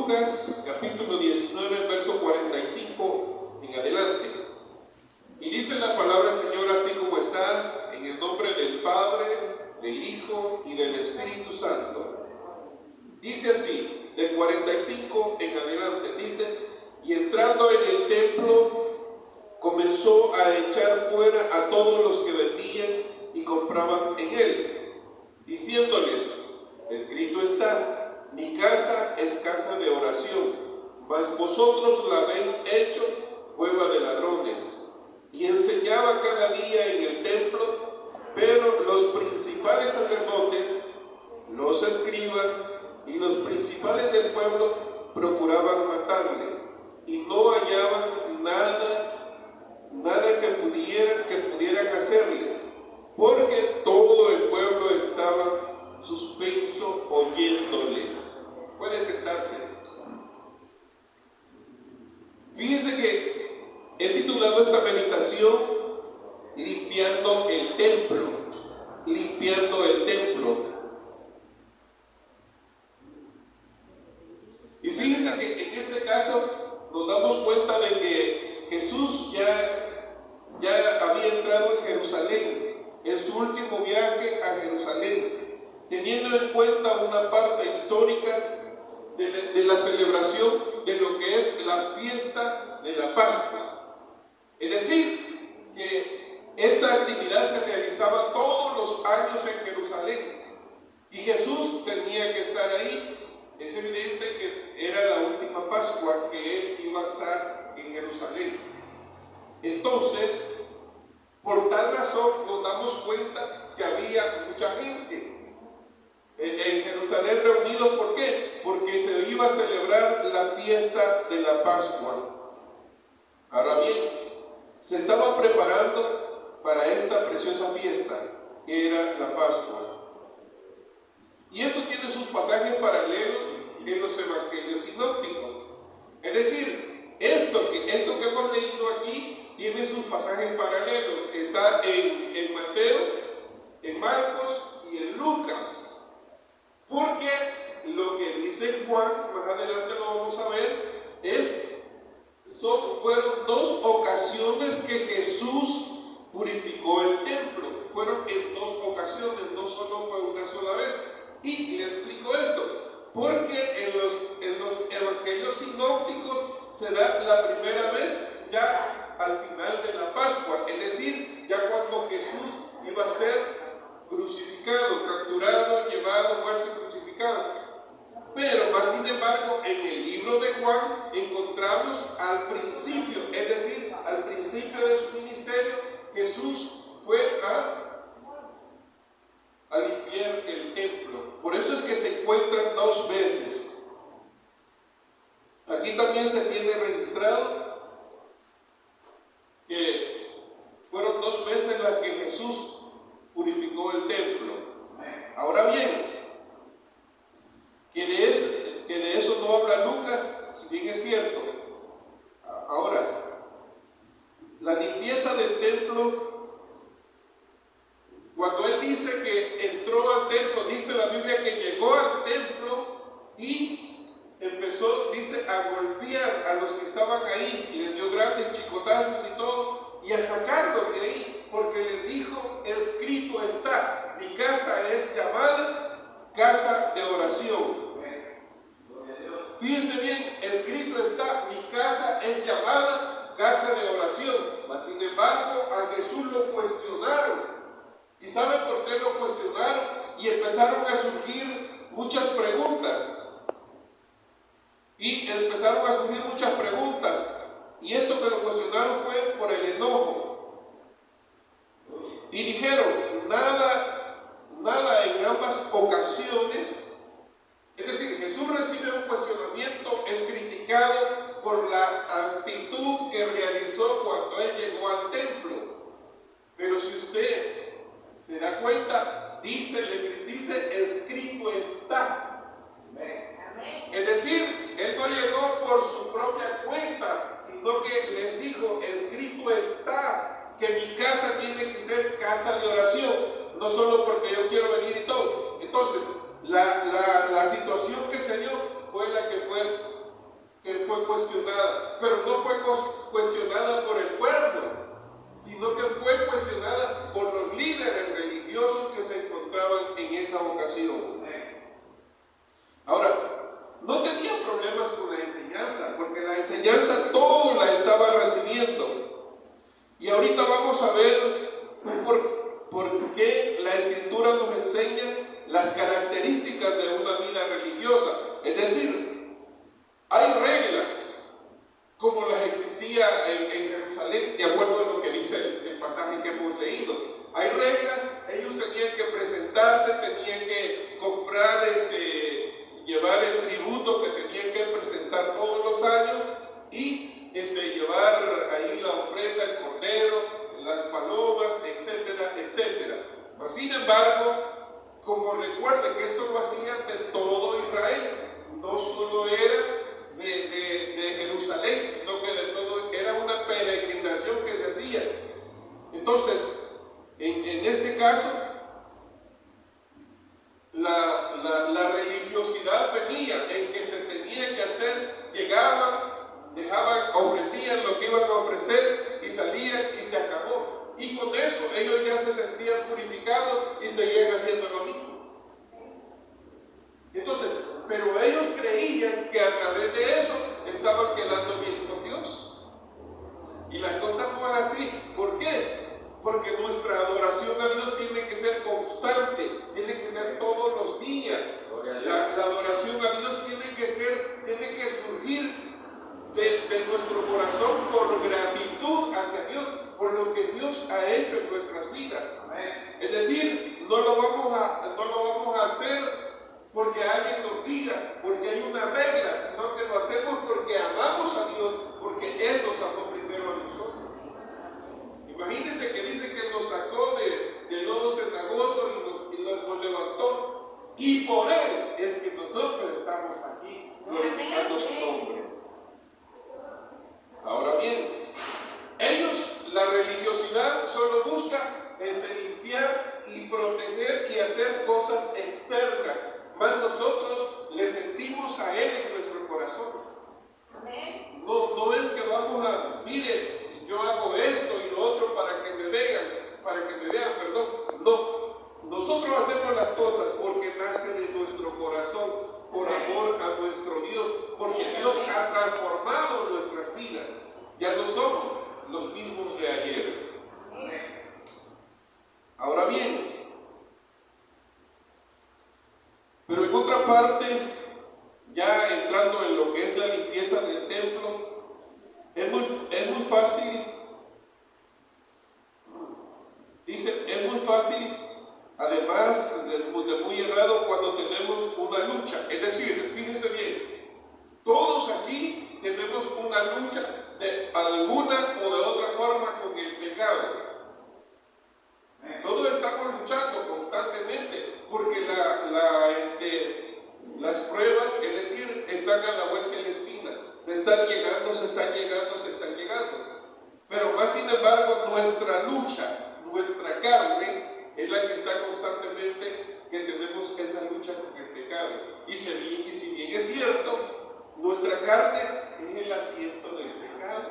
Lucas capítulo 19, verso 45 en adelante. Y dice la palabra del Señor así como está, en el nombre del Padre, del Hijo y del Espíritu Santo. Dice así, del 45 en adelante, dice: y entrando en el templo, comenzó a echar fuera a todos los que vendían y compraban en él, diciéndoles: escrito está, mi casa es casa de oración, mas vosotros la habéis hecho cueva de ladrones. Y enseñaba cada día en el templo, pero los principales sacerdotes, los escribas y los principales del pueblo procuraban matarle, y no hallaban nada que pudieran hacerle, porque todo el pueblo estaba suspenso oyéndole. Puede sentarse. Fíjense que he titulado esta meditación Limpiando el templo. Limpiando el templo. Y fíjense que en este caso nos damos cuenta de que Jesús ya había entrado en Jerusalén, en su último viaje a Jerusalén, teniendo en cuenta una parte histórica de la celebración de lo que es la fiesta de la Pascua. Es decir, que esta actividad se realizaba todos los años en Jerusalén y Jesús tenía que estar ahí. Es evidente que era la última Pascua que él iba a estar en Jerusalén. Entonces, por tal razón nos damos cuenta que había mucha gente en Jerusalén reunidos. ¿Por qué? Porque se iba a celebrar la fiesta de la Pascua. Ahora bien, se estaba preparando para esta preciosa fiesta que era la Pascua. Y esto tiene sus pasajes paralelos en los evangelios sinópticos. Es decir, esto que hemos leído aquí tiene sus pasajes paralelos. Está en Mateo, en Marcos y en Lucas. Porque lo que dice Juan, más adelante lo vamos a ver, fueron dos ocasiones que Jesús purificó el templo. Fueron en dos ocasiones, no solo fue una sola vez. Y le explico esto, porque en los evangelios sinópticos se da la primera vez ya al final de la Pascua, es decir, ya cuando Jesús iba a ser crucificado, capturado, llevado, muerto y crucificado. Pero más sin embargo, en el libro de Juan encontramos al principio, es decir, al principio de su ministerio, Jesús fue a limpiar el templo. Por eso es que se encuentran dos veces. Aquí también se tiene registrado que fueron dos veces las que Jesús purificó el templo. Ahora bien, que de eso no habla Lucas, si bien es cierto. Ahora, la limpieza del templo, cuando él dice que entró al templo, dice la Biblia que llegó al templo y empezó, dice, a golpear a los que estaban ahí, y les dio grandes chicotazos y todo, y a sacarlos de ahí, porque les dijo: escrito está, mi casa es llamada casa de oración. Fíjense bien, escrito está, mi casa es llamada casa de oración. Mas sin embargo, a Jesús lo cuestionaron. ¿Y saben por qué lo cuestionaron? Y empezaron a surgir muchas preguntas. Y esto que lo cuestionaron fue por el enojo. Y dijeron, nada en ambas ocasiones. Es decir, Jesús recibe un cuestionamiento, es criticado por la actitud que realizó cuando él llegó al templo. Pero si usted se da cuenta, dice, escrito está. Es decir, él no llegó por su propia cuenta, sino que les dijo: escrito está, que mi casa tiene que ser casa de oración, no solo porque yo quiero venir y todo. Entonces, la situación que se dio fue la que fue cuestionada, pero no fue cuestionada por el pueblo, sino que fue cuestionada por los líderes religiosos que se encontraban en esa ocasión. Ahora, no tenía problemas con la enseñanza, porque la enseñanza todos la estaban recibiendo. Y ahorita vamos a ver por qué la Escritura nos enseña las características de una vida religiosa. Es decir, hay reglas como las existía en Jerusalén, de acuerdo a lo que dice el pasaje que hemos leído. Hay reglas, ellos tenían que presentarse, tenían que comprar, llevar el tributo que tenían que presentar todos los años y llevar ahí la ofrenda, el cordero, las palomas, etcétera, etcétera. Pero sin embargo, como recuerden que esto lo hacían de todo Israel, no solo era de Jerusalén, sino que de todo, era una peregrinación que se hacía. Entonces, en este caso, la religiosidad venía en que se tenía que hacer, llegaban, dejaban, ofrecían lo que iban a ofrecer y salían y se acabó. Y con eso ellos ya se sentían purificados y seguían haciendo lo mismo. Entonces, pero ellos creían que a través de eso estaban quedando bien con Dios. Y la cosa no es así. ¿Por qué? Porque nuestra adoración a Dios tiene que ser constante, tiene que ser todos los días. La adoración a Dios tiene que surgir de nuestro corazón por gratitud hacia Dios, por lo que Dios ha hecho en nuestras vidas. Es decir, no lo vamos a hacer porque alguien nos diga, porque hay una regla, sino que lo hacemos porque amamos a Dios, porque Él nos amó primero a nosotros. Imagínense que dice que nos sacó del lodo cenagoso y nos levantó, y por Él es que nosotros estamos aquí glorificando su nombre. Ahora bien, la religiosidad solo busca limpiar y proteger y hacer cosas externas, más nosotros le sentimos a Él en nuestro corazón. No es que vamos mire, yo hago esto y lo otro para que me vean, perdón. No, nosotros hacemos las cosas porque nace de nuestro corazón, por amor a nuestro Dios, porque Dios ha transformado nuestras vidas. Ya no somos los mismos de ayer. Ahora bien, pero en otra parte, ya entrando en lo que es la limpieza del templo, es muy fácil, dice, es muy fácil, además de muy errado cuando tenemos una lucha. Es decir, fíjense bien, todos aquí tenemos una lucha de alguna o de otra forma con el pecado. Todos estamos luchando constantemente porque las pruebas, es decir, están a la vuelta de la esquina. Se están llegando. Pero más sin embargo, nuestra lucha, nuestra carne, es la que está constantemente, que tenemos esa lucha con el pecado. Y si bien es cierto, nuestra carne es el asiento del pecado.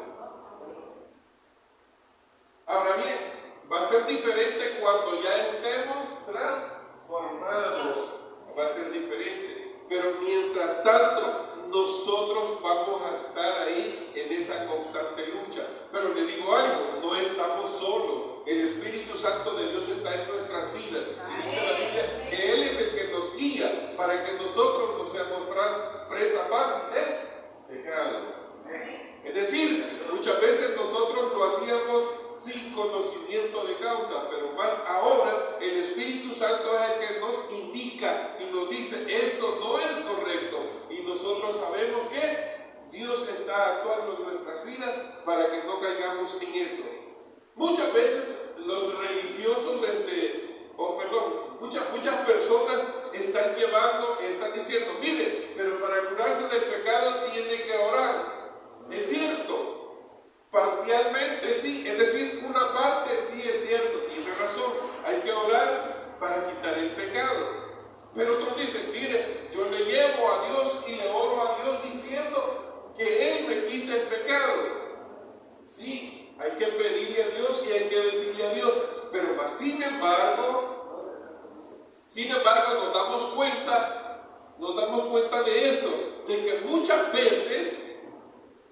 Ahora bien, va a ser diferente cuando ya estemos transformados. Va a ser diferente. Pero mientras tanto, nosotros vamos a estar ahí en esa constante lucha. Pero le digo algo, no estamos solos. El Espíritu Santo de Dios está en nuestras vidas. Y dice la Biblia que Él es el que nos guía para que nosotros no seamos presa fácil del pecado. Es decir, muchas veces nosotros lo hacíamos sin conocimiento de causa, pero más ahora el Espíritu Santo es el que nos indica y nos dice, esto no es correcto, y nosotros sabemos que Dios está actuando en nuestras vidas para que no caigamos en eso. Muchas veces los religiosos, muchas personas están diciendo, mire, pero para curarse del pecado tiene que orar. Es cierto, parcialmente sí, es decir, una parte sí es cierto, tiene razón, hay que orar para quitar el pecado. Pero otros dicen, mire, yo le llevo a Dios y le oro a Dios diciendo, que Él me quite el pecado. Sí, hay que pedirle a Dios y hay que decirle a Dios, pero más sin embargo nos damos cuenta de esto, de que muchas veces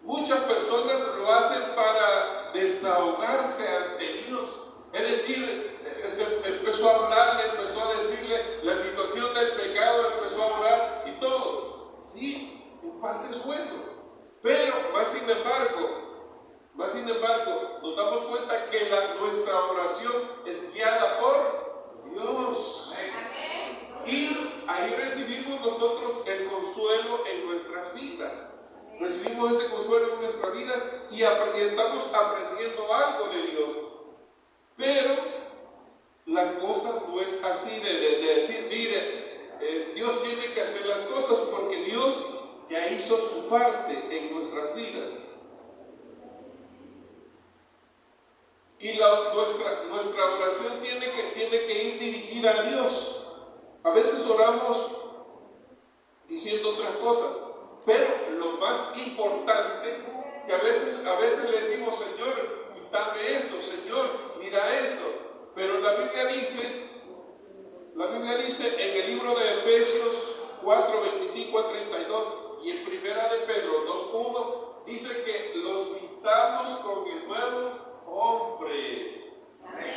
muchas personas lo hacen para desahogarse ante Dios. Es decir, empezó a hablarle, empezó a decirle la situación del pecado, empezó a orar y todo. Sí, en parte es bueno, pero más sin embargo, nos damos cuenta que nuestra oración es guiada por Dios. Y ahí recibimos nosotros el consuelo en nuestras vidas. Recibimos ese consuelo en nuestras vidas y estamos aprendiendo algo de Dios. Pero la cosa no es así de decir, mire, Dios tiene que hacer las cosas porque Dios ya hizo su parte en nuestras vidas. Y nuestra oración tiene que ir dirigida a Dios. A veces oramos diciendo otras cosas, pero lo más importante, que a veces le decimos, Señor, quítame esto, Señor, mira esto. Pero la Biblia dice en el libro de Efesios 4, 25 al 32 y en primera de Pedro 2, 1, dice que los vistamos con el nuevo hombre.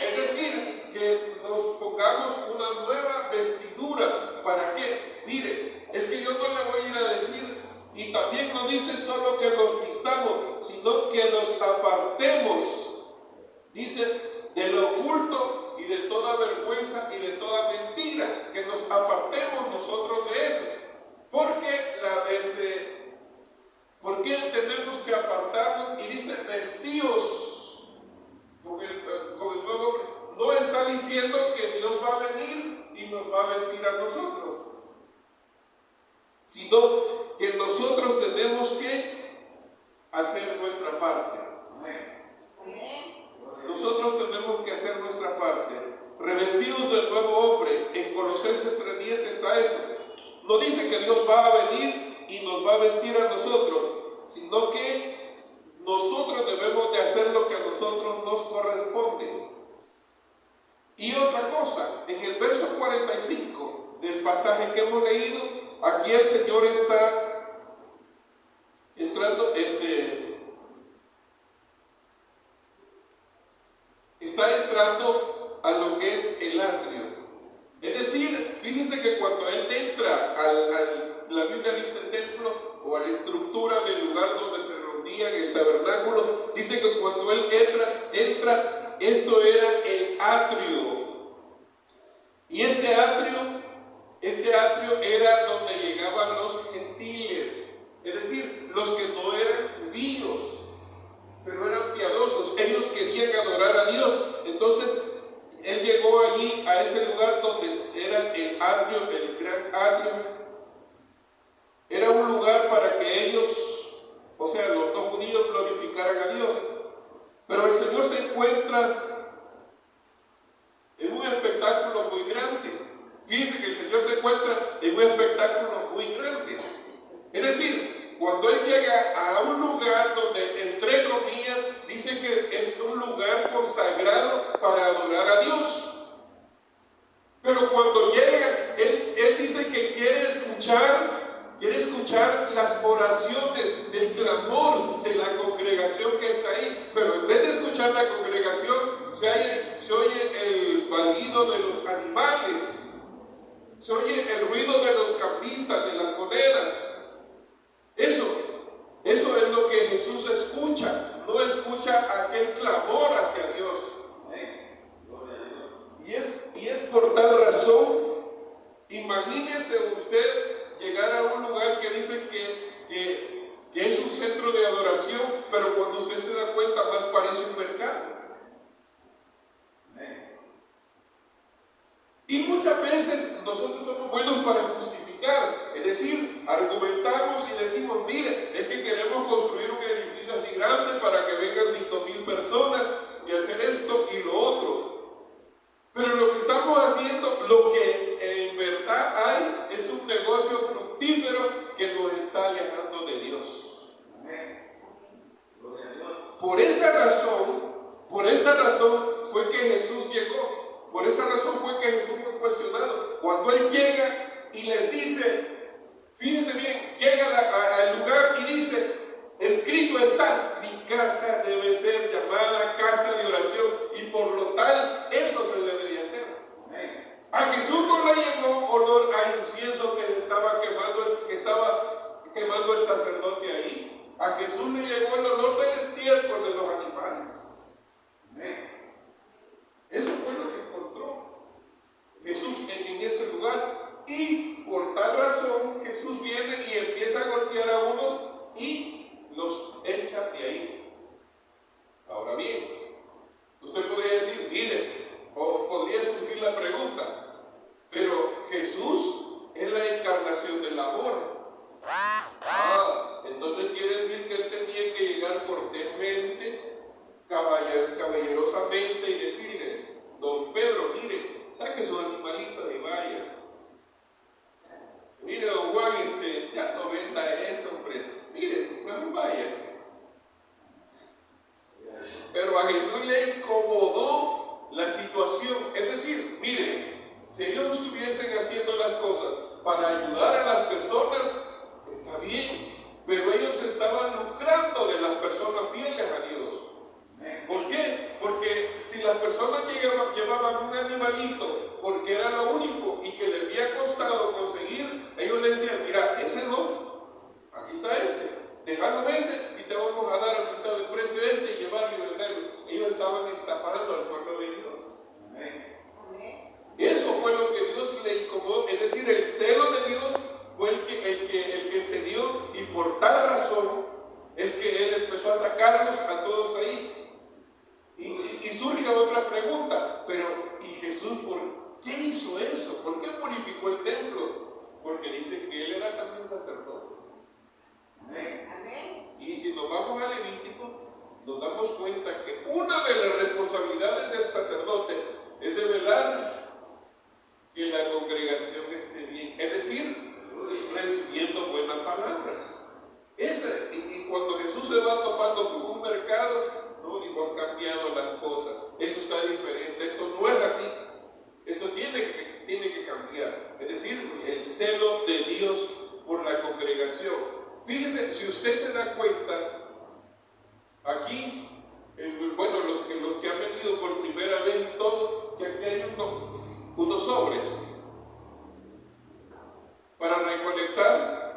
Es decir, que nos pongamos una nueva vestidura. ¿Para qué? Mire, es que yo no le voy a ir a decir, y también no dice solo que los vistamos, sino que los apartemos. Dice, de lo oculto y de toda vergüenza y de toda mentira, que nos apartemos nosotros de eso. ¿Por qué tenemos que apartarnos? Y dice, vestíos con el nuevo hombre. No está diciendo que Dios va a venir y nos va a vestir a nosotros, sino que nosotros tenemos que hacer nuestra parte. Nosotros tenemos que hacer nuestra parte. Revestidos del nuevo hombre. En Colosenses 3:10 está eso. No dice que Dios va a venir y nos va a vestir a nosotros, sino que nosotros debemos de hacer lo que a nosotros nos corresponde. Y otra cosa, en el verso 45 del pasaje que hemos leído, aquí el Señor está entrando, a lo que es el atrio. Es decir, fíjense que cuando Él entra la Biblia dice el templo o a la estructura del lugar donde se reunían, el tabernáculo, dice que cuando Él entra, esto era el atrio. Y este atrio era donde llegaban los gentiles, es decir, los que no eran judíos, pero eran piadosos. Ellos querían adorar a Dios. Entonces Él llegó allí a ese lugar donde era el atrio, el gran atrio. Era un lugar para que ellos, o sea, los no judíos, glorificaran a Dios. Pero el Señor se encuentra en un espectáculo muy grande. Fíjense que el Señor se encuentra en un espectáculo muy grande. Es decir, cuando Él llega a un lugar donde, entre comillas, dice que es un lugar consagrado para adorar a Dios. Pero cuando llega, Él dice que quiere escuchar las oraciones, el clamor de la congregación que está ahí. Pero en vez de escuchar la congregación, se oye el balido de los animales, se oye el ruido de los cambistas, de las monedas. Eso es lo que Jesús escucha. No escucha aquel clamor hacia Dios. Y es por tal razón, imagínese usted llegar a un lugar que dice que es un centro de adoración, pero cuando usted se da cuenta más parece un mercado. Y muchas veces nosotros somos buenos para justificar, es decir, argumentamos y decimos, mire, es que queremos construir un edificio así grande para que vengan 5,000 personas y hacer esto y lo otro. Pero lo que estamos haciendo, lo que en verdad hay, es un negocio fructífero que nos está alejando de Dios. Por esa razón fue que Jesús llegó. Por esa razón fue que Jesús fue cuestionado. Cuando Él llega y les dice, fíjense bien, llega al lugar y dice, escrito está, mi casa debe ser llamada casa de oración, y por lo tal, eso se debería hacer. A Jesús no le llegó olor a incienso que estaba quemando el sacerdote ahí. A Jesús le llegó el olor del estiércol de los animales. Eso fue lo que encontró Jesús en ese lugar. Y por tal razón Jesús viene y empieza a golpear a unos y los echa de ahí. Ahora bien, usted podría decir, mire, o podría surgir la pregunta, pero Jesús es la encarnación del amor. Entonces quiere decir que Él tenía que llegar cortésmente, caballerosamente y decirle, don Pedro, mire, saque sus animalitos y váyase. Mire, don Juan, ya no venda eso, hombre. Mire, mejor váyase. Pero a Jesús le incomodó la situación. Es decir, mire, si ellos estuviesen haciendo las cosas para ayudar a las personas, está bien, pero ellos estaban lucrando de las personas fieles a Dios. ¿Por qué? Porque si las personas llevaban un animalito porque era lo único y que le había costado conseguir, ellos le decían, mira, ese no, aquí está déjanos ese y te vamos a dar a mitad del precio y llevarlo y venderlo. Ellos estaban estafando al pueblo de Dios. Eso fue lo que Dios le incomodó, es decir, el celo de Dios fue el que se dio, y por tal razón es que Él empezó a sacarlos a todos ahí. Y surge otra pregunta, pero ¿y Jesús por qué hizo eso? ¿Por qué purificó el templo? Porque dice que Él era también sacerdote. Amén. Y si nos vamos a Levítico, nos damos cuenta que una de las responsabilidades del sacerdote es de velar que la congregación esté bien, es decir, recibiendo buena palabra. Y cuando Jesús se va topando con un mercado, no, dijo, han cambiado las cosas, eso está diferente, esto no es así, esto tiene que cambiar. Es decir, el celo de Dios por la congregación. Fíjese, si usted se da cuenta, aquí, los que han venido por primera vez y todo, que aquí hay unos sobres para recolectar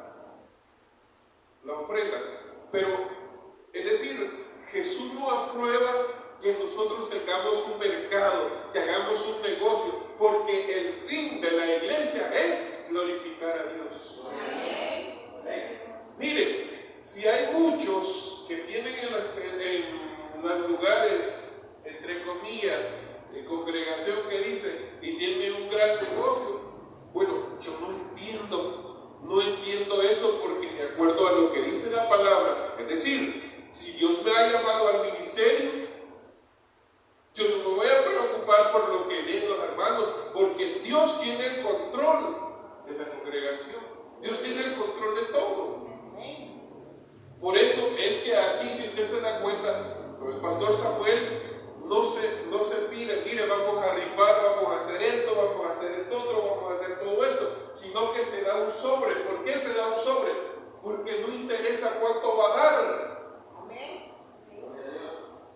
las ofrendas. Pero, es decir, Jesús no aprueba que nosotros tengamos un mercado, que hagamos un negocio, porque el fin de la iglesia es glorificar a Dios. Mire, si hay muchos que tienen en los lugares, entre comillas, de congregación que dicen y tienen un gran negocio, bueno, yo no entiendo eso, porque de acuerdo a lo que dice la palabra, es decir, si Dios me ha llamado al ministerio, yo no me voy a preocupar por lo que den los hermanos, porque Dios tiene el control de la congregación, Dios tiene el control de todo. Por eso es que aquí, si usted se da cuenta, el pastor Samuel no se pide, mire, vamos a rifar, vamos a hacer esto, vamos a hacer esto otro, vamos a hacer todo esto, sino que se da un sobre. ¿Por qué se da un sobre? Porque no interesa cuánto va a dar. Amén.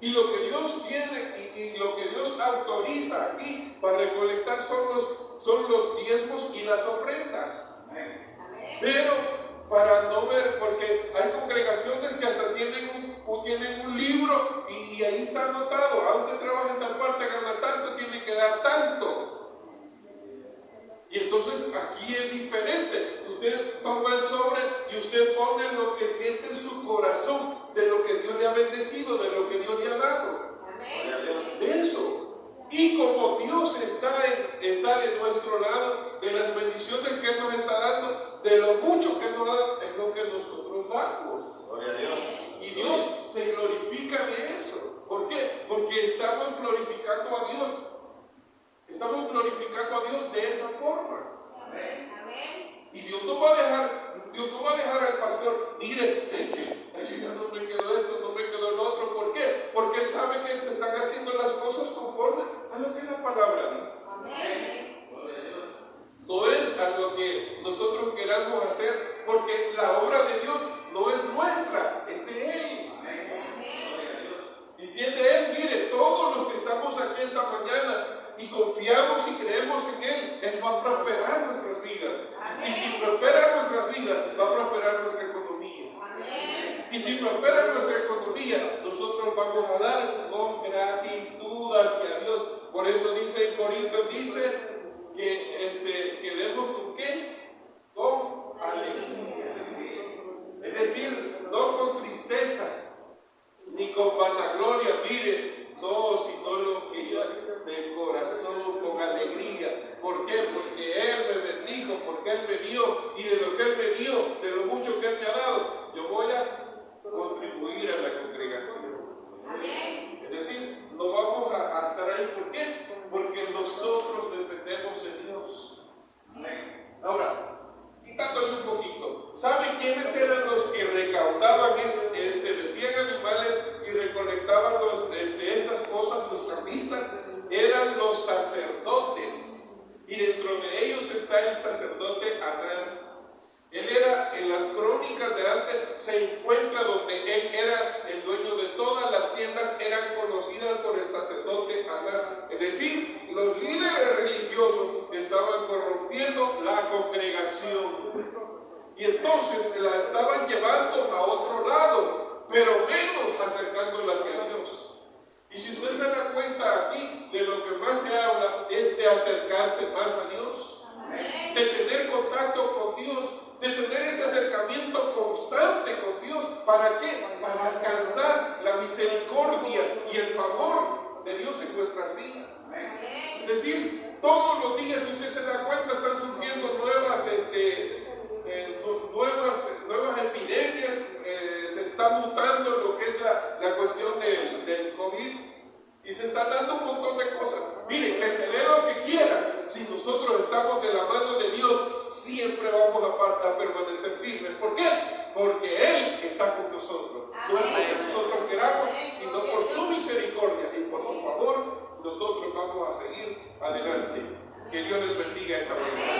Y lo que Dios tiene y lo que Dios autoriza aquí para recolectar son los diezmos y las ofrendas. Amén. Pero para no ver, porque hay congregaciones que hasta tienen un libro y ahí está anotado, usted trabaja en tal parte, gana tanto, tiene que dar tanto. Y entonces aquí es diferente. Usted toma el sobre y usted pone lo que siente en su corazón, de lo que Dios le ha bendecido, de lo que Dios le ha dado. Amén. Eso. Y como Dios está de nuestro lado, de las bendiciones que Él nos está dando, de lo mucho que Él nos da, es lo que nosotros damos. Gloria a Dios. Y Dios se glorifica de eso. ¿Por qué? Porque estamos glorificando a Dios. Estamos glorificando a Dios de esa forma. Amén. Y Dios no va a dejar al pastor, mire, ya no me quedó esto, no me quedó lo otro. ¿Por qué? si prospera nuestra economía, nosotros vamos a dar con gratitud hacia Dios. Por eso dice en Corintios, dice que demos con qué? Con alegría. Es decir, no con tristeza, ni con vanagloria, mire, no, sino lo que yo de corazón, con alegría. ¿Por qué? Porque Él me bendijo, porque Él me dio, y de lo que Él me dio, de lo mucho que Él me ha dado, yo voy a contribuir a la congregación. Es decir, no vamos a estar ahí. ¿Por qué? Porque nosotros dependemos de Dios. Ahora, quitándole un poquito, ¿sabe quiénes eran los que recaudaban, vendían animales y recolectaban estas cosas, los cambistas? Eran los sacerdotes, y dentro de ellos está el sacerdote Anás. Él era, en las crónicas de antes, se encuentra donde él era el dueño de todas las tiendas, eran conocidas por el sacerdote Anás. Es decir, los líderes religiosos estaban corrompiendo la congregación. Y entonces la estaban llevando a otro lado, pero menos acercándola hacia Dios. Y si usted se da cuenta aquí, de lo que más se habla es de acercarse más a Dios, de tener contacto con Dios, de tener ese acercamiento constante con Dios. ¿Para qué? Para alcanzar la misericordia y el favor de Dios en nuestras vidas. Es decir, todos los días, si usted se da cuenta, están surgiendo nuevas epidemias, se está mutando lo que es la cuestión del COVID, y se está dando un montón de cosas. Mire, que se dé lo que quiera, si nosotros estamos de la mano de Dios, siempre vamos a permanecer firmes. ¿Por qué? Porque Él está con nosotros. No es porque nosotros queramos, sino por su misericordia y por su favor, nosotros vamos a seguir adelante. Que Dios les bendiga esta mañana.